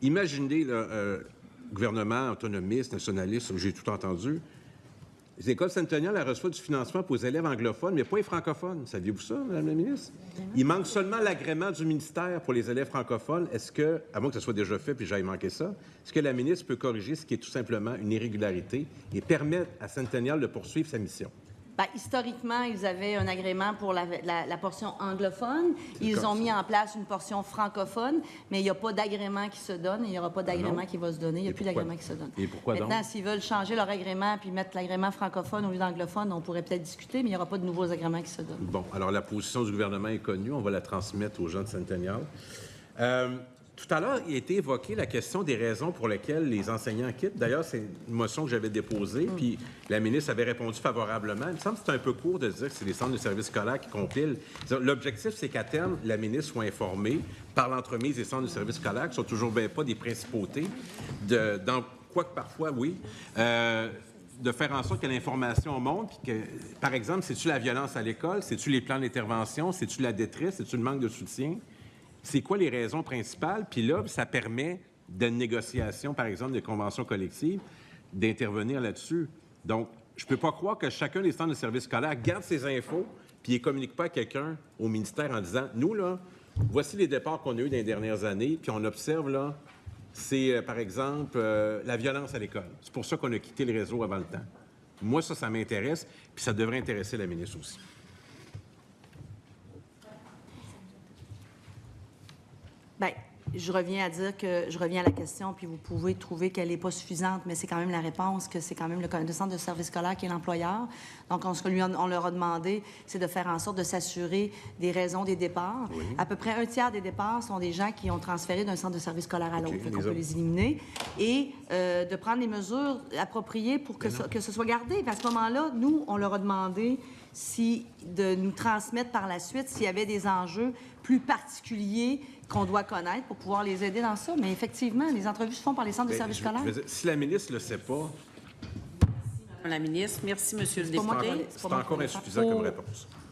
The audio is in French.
Imaginez, là, gouvernement autonomiste, nationaliste, j'ai tout entendu. Les écoles Centennial, elles reçoivent du financement pour les élèves anglophones, mais pas les francophones. Saviez-vous ça, Mme la ministre? Il manque seulement l'agrément du ministère pour les élèves francophones. Est-ce que, à moins que ce soit déjà fait puis j'aille manquer ça, est-ce que la ministre peut corriger ce qui est tout simplement une irrégularité et permettre à Centennial de poursuivre sa mission? Bien, historiquement, ils avaient un agrément pour la portion anglophone. Ils ont mis en place une portion francophone, mais il n'y a pas d'agrément qui se donne et il n'y aura pas d'agrément qui va se donner. Il n'y a plus d'agrément qui se donne. Et pourquoi donc? Maintenant, s'ils veulent changer leur agrément puis mettre l'agrément francophone au lieu d'anglophone, on pourrait peut-être discuter, mais il n'y aura pas de nouveaux agréments qui se donnent. Bon, alors la position du gouvernement est connue. On va la transmettre aux gens de Centennial. Tout à l'heure, il a été évoqué la question des raisons pour lesquelles les enseignants quittent. D'ailleurs, c'est une motion que j'avais déposée, puis la ministre avait répondu favorablement. Il me semble que c'est un peu court de dire que c'est les centres de services scolaires qui compilent. L'objectif, c'est qu'à terme, la ministre soit informée par l'entremise des centres de services scolaires, qui sont toujours bien pas des principautés, quoique parfois, oui, de faire en sorte que l'information monte, puis que, par exemple, c'est-tu la violence à l'école, c'est-tu les plans d'intervention, c'est-tu la détresse, c'est-tu le manque de soutien? C'est quoi les raisons principales? Puis là, ça permet d'une négociation, par exemple, de conventions collectives, d'intervenir là-dessus. Donc, je ne peux pas croire que chacun des centres de services scolaires garde ces infos puis ne communique pas à quelqu'un au ministère en disant, nous, là, voici les départs qu'on a eus dans les dernières années, puis on observe, là, c'est, par exemple, la violence à l'école. C'est pour ça qu'on a quitté le réseau avant le temps. Moi, ça m'intéresse, puis ça devrait intéresser la ministre aussi. Bien, je reviens à la question, puis vous pouvez trouver qu'elle n'est pas suffisante, mais c'est quand même la réponse, que c'est quand même le centre de service scolaire qui est l'employeur. Donc, on leur a demandé, c'est de faire en sorte de s'assurer des raisons des départs. Oui. À peu près un tiers des départs sont des gens qui ont transféré d'un centre de service scolaire à l'autre. Okay, on peut les éliminer. Et de prendre les mesures appropriées pour que ce soit gardé. À ce moment-là, nous, on leur a demandé de nous transmettre par la suite s'il y avait des enjeux plus particuliers qu'on doit connaître pour pouvoir les aider dans ça. Mais effectivement, les entrevues se font par les centres de services scolaires. Si la ministre ne le sait pas... Merci, Mme la ministre. Merci, Monsieur le député. C'est encore insuffisant comme réponse.